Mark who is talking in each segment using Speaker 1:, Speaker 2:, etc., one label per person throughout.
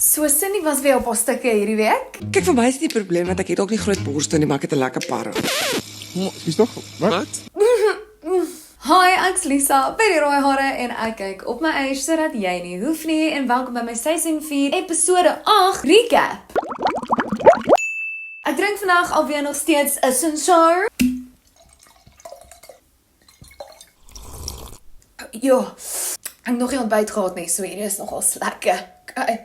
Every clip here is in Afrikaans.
Speaker 1: So Cindy was weer op haar stukke hierdie week.
Speaker 2: Kyk, vir my is dit die probleem dat ek het ook nie groot borste nie, maar ek het 'n lekker parel.
Speaker 3: Is toch? Wat?
Speaker 1: Hi, ek's Lisa, by die rooi hare en ek kyk op my age sodat jy nie hoef nie en welkom by my seisoen 4 episode 8 recap. Ek drink vandag alweer nog steeds 'n Sensor. Jo, ek het nog nie ontbyt gehad nie, so hierdie is nogal lekker. Okay.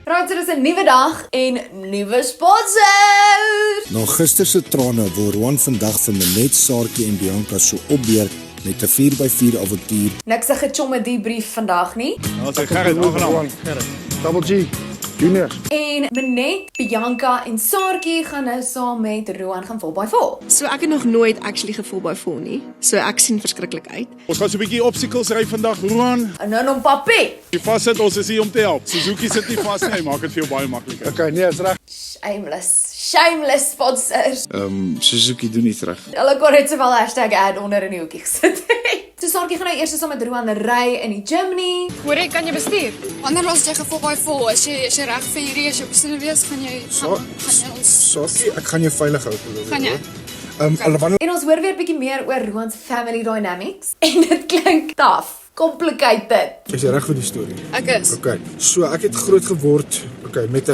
Speaker 1: Right, so dis 'n nuwe dag en nuwe sponsor.
Speaker 4: Na gister se trane word Juan vandag vir Manet, Saartjie en Bianca so opbeer met 'n 4x4 avontuur.
Speaker 1: Niks se gechomme debrief vandag nie.
Speaker 3: Ek gaan dit aangenaam. Double G, Junior.
Speaker 1: En Manet, Bianca en Saartjie gaan nou saam met Roan gaan 4x4.
Speaker 5: So ek het nog nooit actually gevoel by vol nie. So ek sien verskriklik uit.
Speaker 3: Ons gaan so 'n bietjie obstacles ry vandag, Roan.
Speaker 1: En nou nog papie.
Speaker 3: Die vassit, ons is hier om te help. Suzuki sit nie vas nie, hy maak dit vir jou baie makliker. Okay, nee, is reg.
Speaker 1: Shameless sponsors.
Speaker 6: Suzuki doen nie terug.
Speaker 1: Hulle kon net sowel #ad onder in die hoekie gesit. So Saartjie gaan nou eers saam met Roan ry in die gym nie.
Speaker 7: Hoor jy, kan jy bestuur? Wanneer los jy gevoel by vol? As jy reg vir hierdie as jy bestuur wees, gaan jy ons
Speaker 4: Saartjie, ek gaan jou veilig hou.
Speaker 7: gaan jy?
Speaker 1: En ons hoor weer bietjie meer oor Roan se family dynamics en dit klink taaf. Complicated.
Speaker 4: Is jy reg vir die storie?
Speaker 7: Ek is.
Speaker 4: Okay, so ek het groot geword, met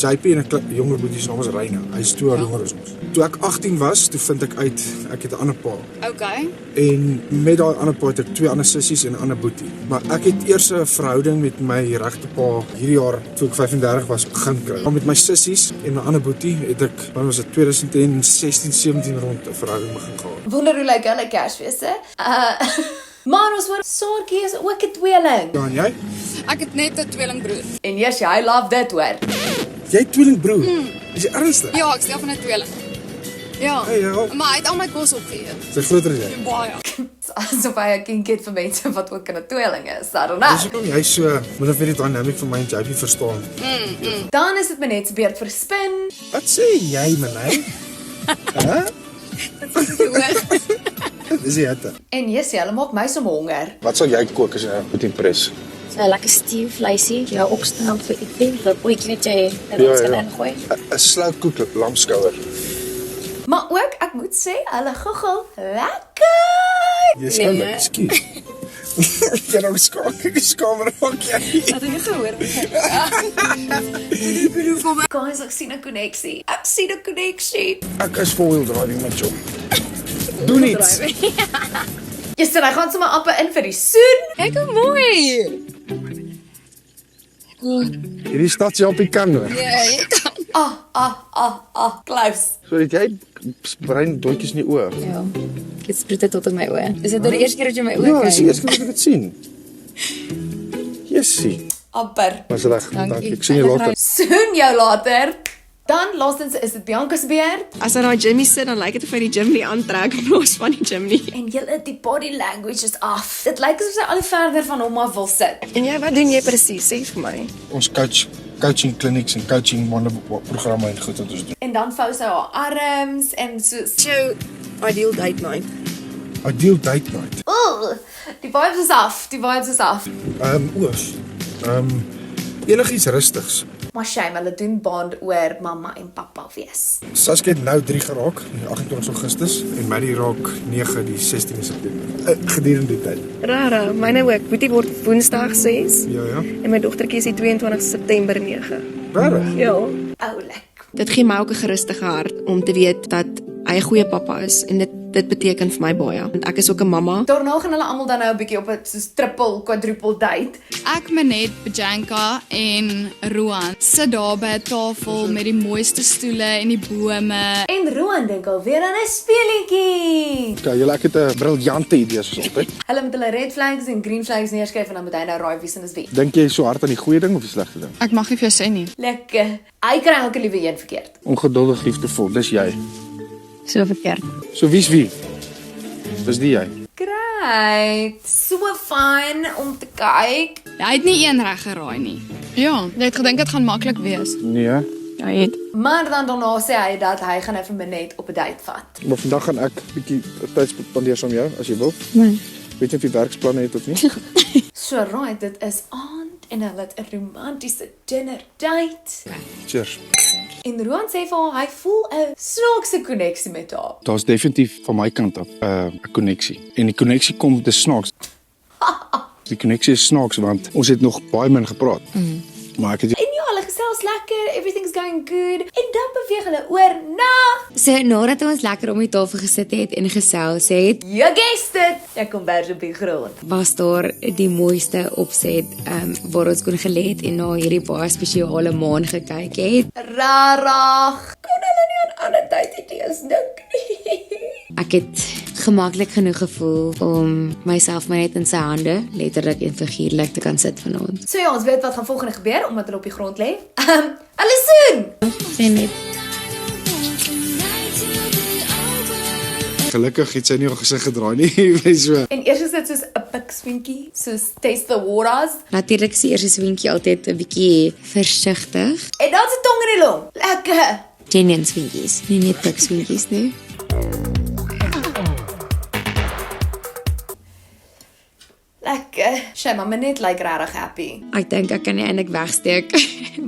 Speaker 4: JP en 'n jonger boetie se naam is Reina. Hy is 2 jaar jonger as ons. Toe ek 18 was, toe vind ek uit ek het 'n ander pa.
Speaker 7: Okay.
Speaker 4: En met daai ander pa het ek 2 ander sissies en 'n ander boetie. Maar ek het eers 'n verhouding met my regte pa hierdie jaar toe ek 35 was begin kry. Maar met my sissies en my ander boetie het ek, wanneer was dit 2016, 17 rond 'n verhouding begin gehad.
Speaker 1: Wonder hoe lyk hulle Kersfeeste? Maar ons hoor Saartjie is ook 'n tweeling.
Speaker 4: Ja, en jy?
Speaker 7: Ek het net 'n tweelingbroer.
Speaker 1: En yes, I love that hoor.
Speaker 4: Jy het tweelingbroer? Is jy ernstig?
Speaker 7: Ja, ek stel van 'n tweeling. Ja.
Speaker 4: Hey, ja.
Speaker 7: Maar hy het al my kos opgeëet.
Speaker 4: Sy groter as jy.
Speaker 7: Baie.
Speaker 1: Asof hy 'n kind het vir mense wat ook 'n tweeling is. I don't know.
Speaker 4: Dis hoekom jy so min of meer die dynamic van my en JP verstaan.
Speaker 1: Dan is dit Manet se beurt vir spin.
Speaker 4: Wat sê jy, Manet? Hæ? Dis jy.
Speaker 1: En yes, hulle maak my so honger.
Speaker 6: Wat sal jy kook as jy moet impress?
Speaker 8: So lekker stuurvleisie, jou okstel vir ietsie, vir ooitjie wat jy ingooi.
Speaker 6: 'n slow cook lamskouer.
Speaker 1: Maar ook, ek moet sê, hulle guggel lekker.
Speaker 4: Jy sê net, ekskuus. Ek kan ook skamer raak jy.
Speaker 5: Het jy gehoor?
Speaker 1: Guys, ek sien 'n koneksie.
Speaker 6: Ek is four-wheel driving met jou.
Speaker 4: Doen iets.
Speaker 1: Yes, en hy gaan sommer amper in vir die soen.
Speaker 5: Kyk hoe mooi.
Speaker 6: Hierdie stadjie op die kan hoor.
Speaker 1: Close.
Speaker 6: So dat jy brein doetjies in die oë.
Speaker 8: Ja. Dit spruit tot in my oë. Is dit nou die eerste keer dat jy my oë
Speaker 6: Ja,
Speaker 8: kyk?
Speaker 6: dis die eerste keer dat ek dit sien. Jessie.
Speaker 1: Amper.
Speaker 6: Was reg. Dankie. Ek sien jou later.
Speaker 1: Soen jou later. Dan, laastens is dit Bianca se beurt.
Speaker 5: As hy daai gymie sit, dan lyk dit of hy die gym nie aantrek in plaas van die gym nie.
Speaker 1: En julle, die body language is af. Dit lyk asof sy al verder van hom af wil sit.
Speaker 5: En jy, wat doen jy presies? Sê vir my.
Speaker 4: Ons coaching clinics en coaching programme en goed wat ons doen.
Speaker 1: En dan vou sy haar arms en so.
Speaker 5: Jou ideal date night.
Speaker 4: Ideal date night.
Speaker 1: Ooh, die vibes is af.
Speaker 4: Oos. Enigiets rustigs.
Speaker 1: Maar shame, hulle doen bond oor mamma en pappa wees.
Speaker 4: Saskia het nou 3 geraak, die 28 Augustus en Maddie raak 9 die 16 September. Gedurende die tyd.
Speaker 5: Rara, myne ook. Boetie word Woensdag 6
Speaker 4: Ja.
Speaker 5: en my dogtertjie is die 22 September 9.
Speaker 4: Regtig?
Speaker 5: Ja.
Speaker 1: Oulik.
Speaker 5: Dit gee my ook 'n gerustige hart om te weet dat hy 'n goeie pappa is en dit beteken vir my baie. Want ek is ook 'n mamma.
Speaker 1: Daarna gaan hulle almal dan nou 'n bietjie op 'n soos triple, quadruple date.
Speaker 7: Ek, Manet, Bianca en Roan sit daar by 'n tafel met die mooiste stoele en die bome.
Speaker 1: En Roan dink alweer aan 'n speelietjie.
Speaker 6: Okay, julle ek het 'n briljante idee soos altyd.
Speaker 1: Hulle moet hulle red flags en green flags neerskryf en dan moet hy nou raai wie se is wie.
Speaker 6: Dink jy so hard aan die goeie ding of die slegte ding?
Speaker 7: Ek mag nie vir jou sê nie.
Speaker 1: Lekker. Hy kry elke liewe een verkeerd.
Speaker 6: Ongeduldig, liefdevol, dis jy.
Speaker 8: So verkeerd.
Speaker 6: So wie's wie? Dis die jy.
Speaker 1: Great. So fun om te kyk.
Speaker 7: Hy het nie een reg geraai nie. Ja, jy het gedink dit gaan maklik wees.
Speaker 6: Nee,
Speaker 5: Hy het
Speaker 1: Maar dan daarna sê hy dat hy gaan nou vir Minette op 'n date vat.
Speaker 4: Maar vandag gaan ek 'n bietjie tyd spandeer saam jou as jy wil.
Speaker 5: Nee.
Speaker 4: Weet jy of jy werksplanne het of nie?
Speaker 1: So right, dit is aand en hulle het 'n romantiese dinner date.
Speaker 4: Cheers.
Speaker 1: En Roan sê vir haar hy voel 'n snaakse koneksie met haar.
Speaker 6: Daar's definitief van my kant af 'n koneksie. En die koneksie kom te snaaks. Die koneksie is snaaks want ons het nog baie min gepraat. Maar ek het
Speaker 1: En ja, hulle gesels lekker, everything's going good. En dan beweeg hulle oor na
Speaker 9: So nadat ons lekker om die tafel gesit het en gesels het,
Speaker 1: you guessed it, 'n kombers op die grond.
Speaker 9: was daar die mooiste opset waar ons kon gelê het en na hierdie baie spesiale maan gekyk het.
Speaker 1: Rarig. Kon hulle nie aan ander tyd dink nie.
Speaker 9: Ek het gemaklik genoeg gevoel om myself maar net in sy hande, letterlik en figuurlik te kan sit vanaand.
Speaker 1: So ja, ons weet wat gaan volgende gebeur omdat hulle op die grond lê. Hulle soen.
Speaker 9: Sien net.
Speaker 4: Gelukkig het sy nie haar gesig gedraai nie, so.
Speaker 1: En eers is dit soos 'n pikswinkie, soos taste the waters.
Speaker 9: Natuurlik is die eerste swinkie altyd 'n bietjie versigtig.
Speaker 1: En dan se tong in die long. Lekker.
Speaker 9: Genuine swinkies, nie net pik swinkies nie.
Speaker 1: Lekker. Sy mamma net like regtig happy.
Speaker 9: Ek dink ek kan nie eintlik wegsteek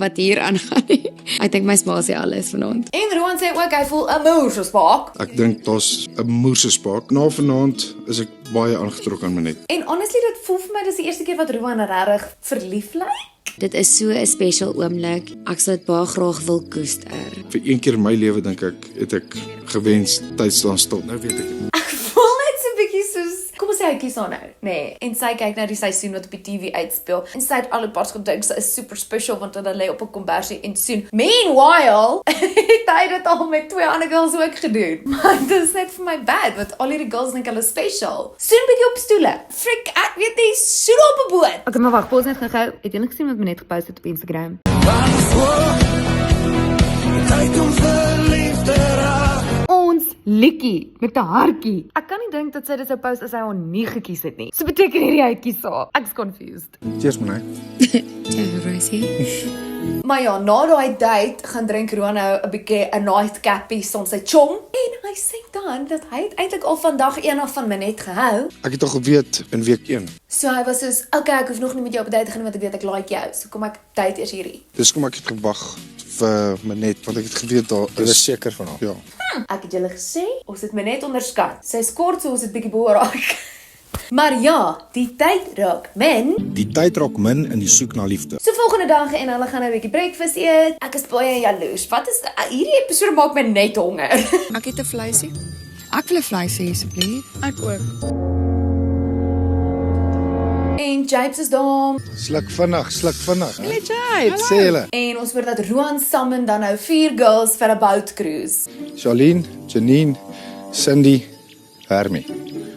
Speaker 9: wat hier aangaan nie. Ek dink my sma sê alles vanaand.
Speaker 1: En Roan sê ook hy voel 'n moerse spark.
Speaker 4: Ek dink daar's 'n moerse spaak. Na vanaand is ek baie aangetrok aan Minette.
Speaker 1: En honestly, dit voel vir my dis die eerste keer wat Roan regtig verlief lyk.
Speaker 9: Dit is so 'n special oomblik. Ek sal dit baie graag wil koester.
Speaker 4: Vir een keer in my lewe dink ek het ek gewens tyd staan stil. Nou weet ek dit.
Speaker 1: Ek voel net so 'n bietjie soos kom ons sê hy kies haar nou. Nee, en sy kyk na die seisoen wat op die TV uitspeel en sy het al 'n paar gedink sy is super special want hulle lê op 'n kombersie en soen. Meanwhile, het hy dit al met 2 ander girls ook gedoen. Maar dit is net vir my bad want al hierdie girls dink hulle is special. Soen bietjie op stoele. Frik, ek weet nie, soen op 'n boot.
Speaker 10: Okay, maar wag, pos net gou. Het jy net gesien wat my net gepost het op Instagram? Ons liedjie met 'n hartjie. Ek kan nie dink dat sy dit sou post as hy haar nie gekies het nie. So beteken hierdie hy kies haar. Ek's confused.
Speaker 4: Cheers manai.
Speaker 9: Ja, Rosie.
Speaker 1: Maar ja, na daai date gaan drink Roan nou 'n bietjie 'n nightcappie saam sy chom. En hy sê dan dat hy het eintlik al van dag 1 af van Minette gehou.
Speaker 4: Ek het al geweet in week 1.
Speaker 1: So hy was soos, okay, ek hoef nog nie met jou op 'n date te gaan want ek weet ek like jou. So kom ek date eers hierdie.
Speaker 4: Dis kom ek het gewag vir Minette want ek het geweet daar is seker van haar. Ja.
Speaker 1: Ek het julle gesê, ons het Minette onderskat. Sy is kort so ons het bietjie behoor raak. Maar ja, die tyd raak min.
Speaker 6: Die tyd raak min in die soek na liefde.
Speaker 1: So volgende dag en hulle gaan nou 'n bietjie breakfast eet. Ek is baie jaloers. Wat is hierdie episode maak my net honger.
Speaker 5: Ek het 'n vleisie. Ek wil 'n vleisie asseblief.
Speaker 7: Ek ook.
Speaker 1: En Japes is daar.
Speaker 4: Sluk vinnig.
Speaker 5: Hey Jade.
Speaker 4: Sê julle.
Speaker 1: En ons hoor dat Roan summon dan nou 4 girls vir 'n boat cruise.
Speaker 4: Charlene, Janine, Cindy, Hermie.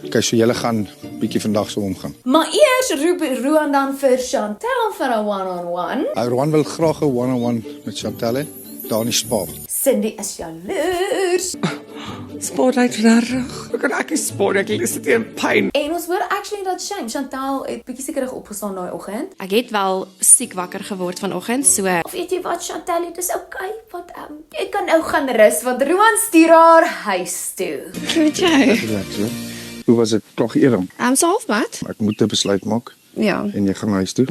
Speaker 4: Okay, so julle gaan bietjie vandag so omgaan.
Speaker 1: Maar eers roep Roan dan vir Chantel vir 'n one-on-one.
Speaker 4: Roan wil graag 'n one-on-one met Chantel hê. Daar in die spa.
Speaker 1: Cindy is jaloers.
Speaker 2: Sport uit rarig. Ek kan ek nie sport, ek sit hier in pyn.
Speaker 1: En ons hoor actually dat Chantel het bietjie sekerig opgestaan daai oggend.
Speaker 5: Ek het wel siek wakker geword vanoggend, so
Speaker 1: Of weet jy wat Chantel, dit is okay, want jy kan nou gaan rus want Roan stuur haar huis toe.
Speaker 5: weet jy.
Speaker 4: Relax, hoor. Hoe was dit? Klag eerder.
Speaker 5: So halfpad?
Speaker 4: Ek moet 'n besluit maak
Speaker 5: Ja.
Speaker 4: en jy gaan huis toe.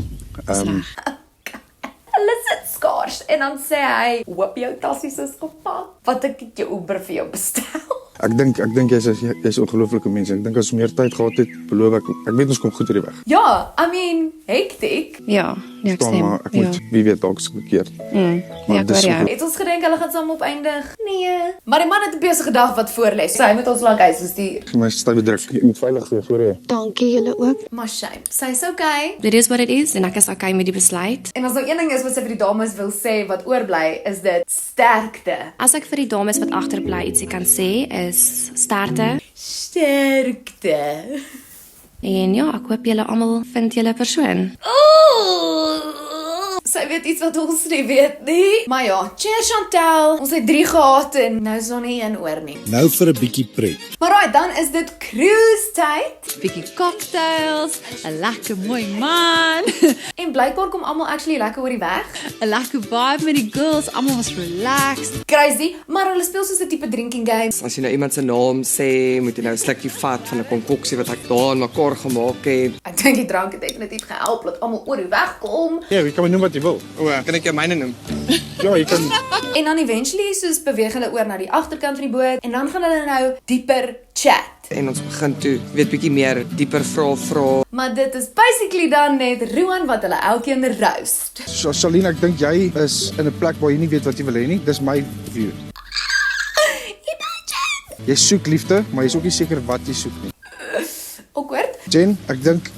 Speaker 1: Hulle sit skaars en dan sê hy, "Hoop jou tassies is gepak, want ek het jou Uber vir jou bestel."
Speaker 4: Ek dink jy's 'n ongelooflike mens. Ek dink as ons meer tyd gehad het, beloof ek weet ons kom goed hierdie weg.
Speaker 1: Ja, I mean, hektiek.
Speaker 5: Ja, ek
Speaker 4: Staan
Speaker 5: stem.
Speaker 4: maar ek moet wie weet dalk verkeerd.
Speaker 5: Ja, ek
Speaker 4: dis
Speaker 5: hoor
Speaker 4: so
Speaker 5: jou.
Speaker 4: goed.
Speaker 1: Het ons gedink hulle gaan saam opeindig? Nee. Maar die man het 'n besige dag wat voorlê. So hy moet ons lank huis stuur.
Speaker 4: Vir my stywe druk. Jy moet veilig wees voor jy.
Speaker 5: Dankie julle ook.
Speaker 1: Maar shame. Sy's okay.
Speaker 5: Dit is wat dit is en ek is okay met die besluit.
Speaker 1: En as nou een ding is wat sy vir die dames wil sê wat oorbly, is dit sterkte.
Speaker 5: As ek vir die dames wat agterbly ietsie kan sê, is sterkte.
Speaker 1: Sterkte.
Speaker 5: En ja, ek hoop julle almal vind julle persoon.
Speaker 1: Sy weet iets wat ons nie weet nie. Maar ja, cheers Chantel. Ons het 3 gehad en nou is daar nie een oor nie.
Speaker 11: Nou vir 'n bietjie pret.
Speaker 1: Maar right, dan is dit cruise tyd.
Speaker 12: Bietjie cocktails, 'n lekker mooi man.
Speaker 1: En blykbaar kom almal actually lekker oor die weg.
Speaker 12: 'n Lekker vibe met die girls, almal was relaxed.
Speaker 1: Crazy, maar hulle speel soos 'n tipe drinking game.
Speaker 2: As jy nou iemand se naam sê, moet jy nou 'n slukkie vat van 'n konkoksie wat ek daar in mekaar gemaak het.
Speaker 1: Ek dink die drank het definitief gehelp dat almal oor die weg kom.
Speaker 6: Ja, jy kan my noem wat jy wil.
Speaker 2: Kan ek jou myne noem?
Speaker 6: Ja, jy kan.
Speaker 1: En dan eventually soos beweeg hulle oor na die agterkant van die boot en dan gaan hulle nou dieper chat.
Speaker 2: En ons begin toe, weet bietjie meer, dieper vra.
Speaker 1: Maar dit is basically dan net Roan wat hulle elkeen roast.
Speaker 6: So Shaline, ek dink jy is in 'n plek waar jy nie weet wat jy wil hê nie. Dis my view. Jy soek liefde, maar jy's ook nie seker wat jy soek nie.
Speaker 1: Awkward.
Speaker 6: Jen, ek dink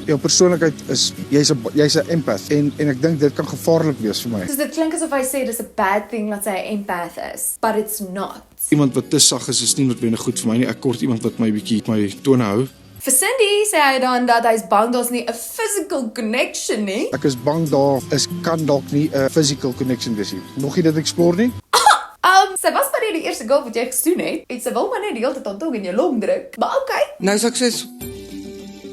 Speaker 6: jou persoonlikheid is jy's 'n empath en ek dink dit kan gevaarlik wees vir my.
Speaker 1: Dus dit klink asof hy sê dis 'n bad thing dat sy 'n empath is, but it's not.
Speaker 6: Iemand wat te sag is nie noodwendig goed vir my nie. Ek kort iemand wat my bietjie my tone hou.
Speaker 1: Vir Cindy sê hy dan dat hy's bang daar's nie 'n physical connection nie.
Speaker 6: Ek is bang daar kan dalk nie 'n physical connection wees nie. Nog nie dit explore nie.
Speaker 1: Sy was maar nie die eerste girl wat jy gesoen het. En sy wil maar net die hele tyd aan tong in jou long druk. Maar okay.
Speaker 2: Nou sê ek soos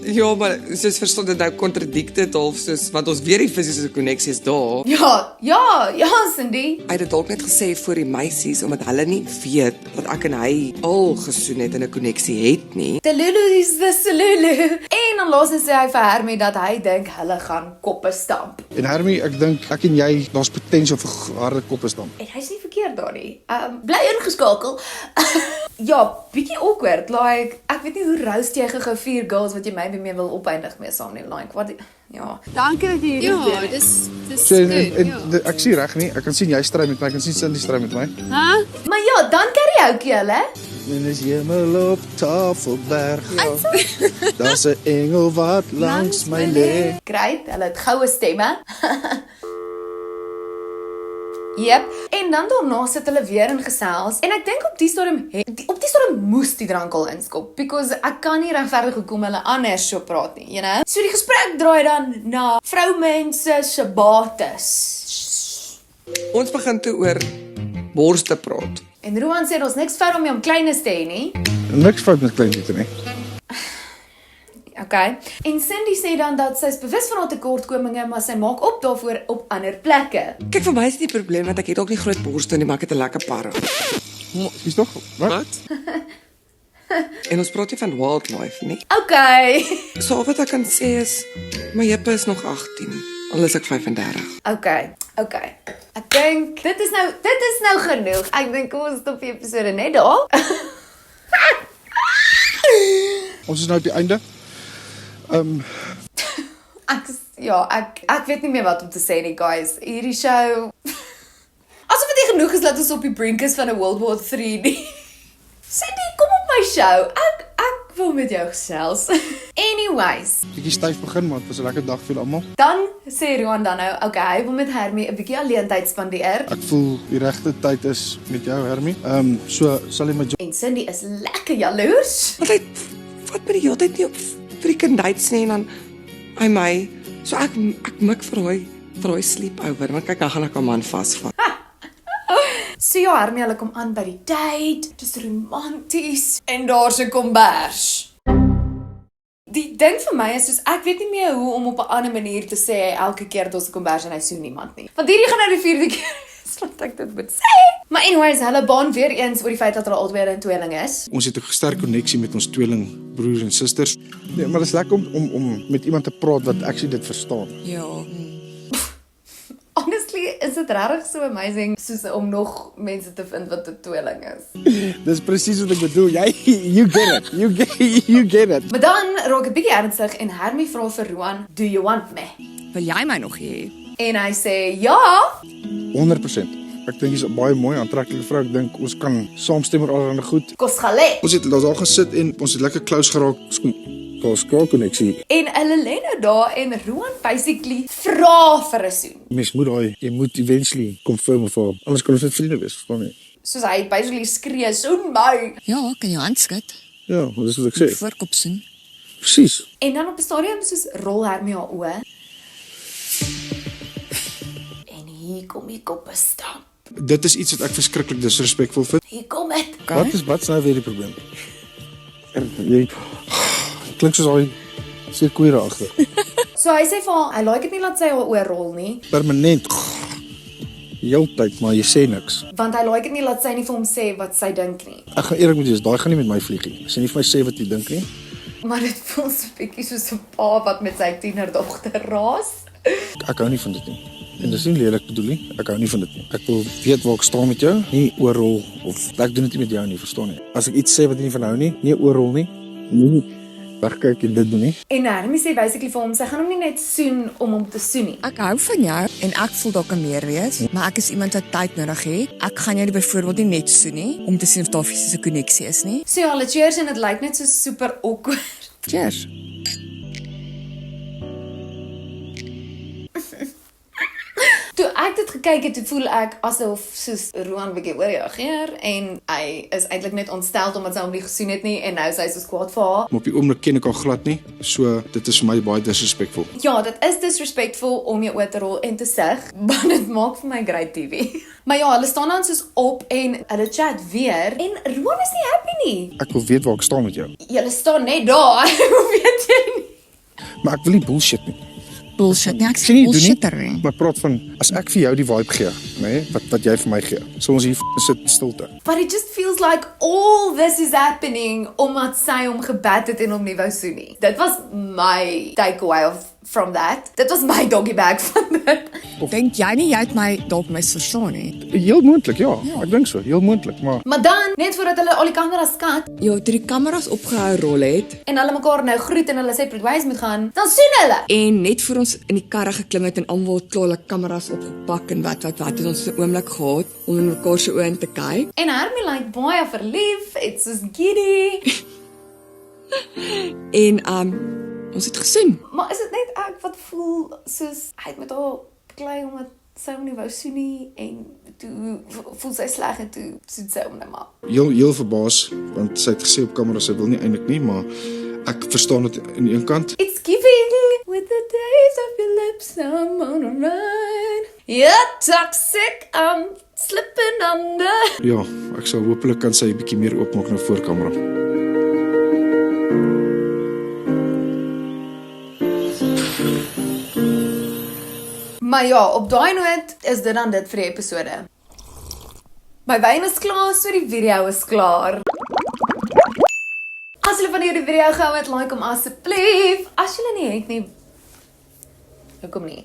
Speaker 2: ja, maar soos verstaan dit nou contradicted of soos want ons weer die fisiese koneksie is daar.
Speaker 1: Ja, Cindy.
Speaker 2: Hy het dit dalk net gesê vir die meisies omdat hulle nie weet dat ek en hy al gesoen het en 'n koneksie het nie.
Speaker 1: The Lulu is the Lulu. En dan laasens sê hy vir Hermie dat hy dink hulle gaan koppe stamp.
Speaker 6: En Hermie, ek dink ek en jy, daar's potensiaal vir harde koppe stamp.
Speaker 1: En hy's nie verkeerd daar nie. Bly ingeskakel. Ja, bietjie awkward. Like, ek weet nie hoe roast jy gou 4 girls wat jy maybe mee wil opeindig mee saam nie. Like, wat ja.
Speaker 12: Dankie dat jy
Speaker 7: Ja,
Speaker 12: dit
Speaker 7: dis
Speaker 6: So,
Speaker 7: goed.
Speaker 6: ek sien reg nie. Ek kan sien jy stry met my, ek kan sien Cindy stry met my.
Speaker 12: Hæ?
Speaker 1: Maar ja, dan karaoke hulle.
Speaker 6: En is hemel op Tafelberg. Daar's 'n engel wat langs my lê.
Speaker 1: Great, hulle het goue stemme. Yep. En dan daarna sit hulle weer in gesels en ek dink op die stadium moes die drank al inskop because ek kan nie regverdig hoekom hulle anders so praat nie, you know? So die gesprek draai dan na vroumense se bates.
Speaker 2: Ons begin toe oor borste praat.
Speaker 1: En Roan sê ons niks fout om jou om kleines te hê nie.
Speaker 6: Niks fout met kleinste nie.
Speaker 1: Okay. En Cindy sê dan dat sy is bewus van haar tekortkominge, maar sy maak op daarvoor op ander plekke.
Speaker 2: Kyk, vir my is dit die probleem want ek het ook nie groot borste nie, maar ek het 'n lekker parre.
Speaker 6: Is tog? Wat?
Speaker 2: En ons praat nie van wildlife nie.
Speaker 1: Okay.
Speaker 2: So wat ek kan sê is my heupe is nog 18, al is ek 35.
Speaker 1: Okay. Ek dink dit is nou genoeg. Ek dink kom ons stop die episode net daar.
Speaker 6: Ons is nou op die einde.
Speaker 1: Ek weet nie meer wat om te sê nie, guys. Hierdie show asof dit nie genoeg is dat ons op die brink is van 'n World War 3 nie. Cindy, kom op my show. Ek wil met jou gesels. Anyways,
Speaker 6: Bietjie styf begin, maar dit was 'n lekker dag vir julle almal.
Speaker 1: dan sê Roan dan nou, okay, hy wil met Hermie 'n bietjie alleentyd spandeer.
Speaker 6: Ek voel die regte tyd is met jou, Hermie. So sal jy my
Speaker 1: En Cindy is lekker jaloers.
Speaker 2: Want hy vat my die hele tyd nie op freaking dates nie en dan hy my. So ek mik vir hy sleepover, want kyk dan gaan ek 'n man vasvat.
Speaker 1: So ja, Hermie, hulle kom aan by die date. Dis romanties en daar's 'n kombers. Die ding vir my is soos ek weet nie meer hoe om op 'n ander manier te sê elke keer dat ons 'n kombers en hy soen niemand nie. Want hierdie gaan nou die 4de keer wees wat ek dit moet sê. Maar anyways, hulle baan weer eens oor die feit dat hulle albei 'n tweeling is.
Speaker 6: Ons het 'n sterk koneksie met ons tweelingbroers en susters. Nee, maar dit is lekker om met iemand te praat wat actually dit verstaan.
Speaker 2: Ja.
Speaker 1: Honestly, is dit regtig so amazing soos om nog mense te vind wat 'n tweeling is.
Speaker 6: Dis presies wat ek bedoel. You get it. You get it.
Speaker 1: Maar dan raak dit bietjie ernstig en Hermie vra vir Roan, "Do you want me?"
Speaker 12: Wil jy my nog hê?
Speaker 1: En hy sê, "Ja."
Speaker 6: 100%. Ek dink jy's 'n baie mooi aantreklike vrou. Ek dink ons kan saamstem oor allerlei goed.
Speaker 1: Kos gaan lê.
Speaker 6: Ons het daar gesit en ons het lekker close geraak. Daar's 'n koneksie.
Speaker 1: En hulle lê nou daar en Roan basically vra vir 'n soen.
Speaker 6: Mens moet jy moet eventually confirm of anders kan ons net vriende wees, verstaan jy?
Speaker 1: Soos hy basically skree, "Soen my."
Speaker 12: Ja, kan jou hand skud.
Speaker 6: Ja, dis wat ek sê.
Speaker 12: Voorkop soen.
Speaker 6: Presies.
Speaker 1: En dan op 'n stadium soos rol Hermie haar oë. Hier kom die koppe stamp.
Speaker 6: Dit is iets wat ek verskriklik disrespekvol vind.
Speaker 1: Hier kom dit.
Speaker 6: Wat is nou weer die probleem? Jy klink soos al seer koeie agter.
Speaker 1: So hy sê vir haar, hy like dit nie laat sy haar oorrol nie,
Speaker 6: Permanent. Heeltyd, maar jy sê niks.
Speaker 1: want hy like dit nie laat sy nie vir hom sê wat sy dink nie.
Speaker 6: Ek gaan eerlik met jou, daai gaan nie met my vlieg nie. As jy nie vir my sê wat jy dink nie.
Speaker 1: Maar dit voel so 'n bietjie soos 'n pa wat met sy tienerdogter raas.
Speaker 6: Ek hou nie van dit nie. En dis nie lelik bedoel nie. Ek hou nie van dit nie. Ek wil weet waar ek staan met jou, nie oorrol of ek doen dit nie met jou nie, verstaan nie. As ek iets sê wat jy nie van hou nie oorrol nie. Nie wegkyk en dit doen nie.
Speaker 1: En Hermie sê basically vir hom, sy gaan hom nie net soen om hom te soen nie.
Speaker 11: Ek hou van jou en ek voel daar kan meer wees, maar ek is iemand wat tyd nodig het. Ek gaan jou byvoorbeeld nie net soen nie om te sien of daar fisiese koneksie is nie.
Speaker 1: So ja, hulle cheers en dit lyk net so super awkward.
Speaker 11: Cheers.
Speaker 1: Toe ek dit gekyk het, toe voel ek asof soos Roan bietjie ooreageer en hy is eintlik net ontstel omdat sy hom nie gesoen het nie en nou is hy so kwaad vir haar.
Speaker 6: Maar op die oomblik ken ek haar glad nie, so dit is vir my baie disrespekvol.
Speaker 1: Ja, dit is disrespectful om jou oor te rol en te sug, want dit maak vir my great TV. Maar ja, hulle staan dan soos op en hulle chat weer en Roan is nie happy nie.
Speaker 6: Ek wil weet waar ek staan met jou.
Speaker 1: Julle staan net daar, hoe weet jy nie?
Speaker 6: Maar ek wil nie bullshit nie.
Speaker 11: Bullshit nie, ek
Speaker 6: Sien jy, doen
Speaker 11: bullshitter nie.
Speaker 6: Maar praat van, as ek vir jou die vibe gee, nee, wat jy vir my gee, sal ons hier sit in stilte.
Speaker 1: But it just feels like all this is happening omdat sy hom gebed het en hom nie wou soen nie. Dit was my takeaway from that. Dit was my doggy bag van dit.
Speaker 11: Dink jy nie jy het my dalk misverstaan nie?
Speaker 6: Heel moontlik, ja. Ek dink so, heel moontlik, maar
Speaker 1: Maar dan, net voordat hulle al die kameras skat
Speaker 11: Ja, toe die kameras opgehou rol het
Speaker 1: en hulle mekaar nou groet en hulle separate ways moet gaan, dan soen hulle.
Speaker 11: en net voor ons in die karre geklim het en almal het klaar hulle kameras opgepak en wat het ons 'n oomblik gehad om in mekaar se oë in te kyk.
Speaker 1: En Hermie like baie verlief, it's so giddy.
Speaker 11: En ons het gesien.
Speaker 1: Maar is dit net ek wat voel soos hy het met haar beklei omdat sy hom nie wou soen nie en toe voel sy sleg en toe soen sy hom net maar.
Speaker 6: heel verbaas, want sy het gesê op kamera sy wil nie eintlik nie, maar ek verstaan dit aan die een kant.
Speaker 1: It's giving with the taste of your lips, I'm on a ride. You're toxic, I'm slipping under.
Speaker 6: Ja, ek sal hopelik kan sy 'n bietjie meer oopmaak nou voor kamera.
Speaker 1: Maar ja, op daai noot is dit dan dit vir die episode. My wyn is klaar, so die video is klaar. As julle van hierdie video gehou het, like hom asseblief. As julle nie het nie, hoekom nie?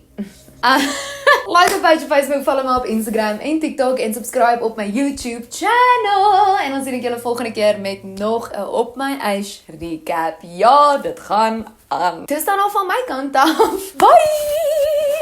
Speaker 1: Like op page op Facebook, follow my op Instagram en TikTok en subscribe op my YouTube channel. En dan sien ek julle volgende keer met nog 'n op my ys recap. Ja, dit gaan aan. Dis dan al van my kant af. Bye!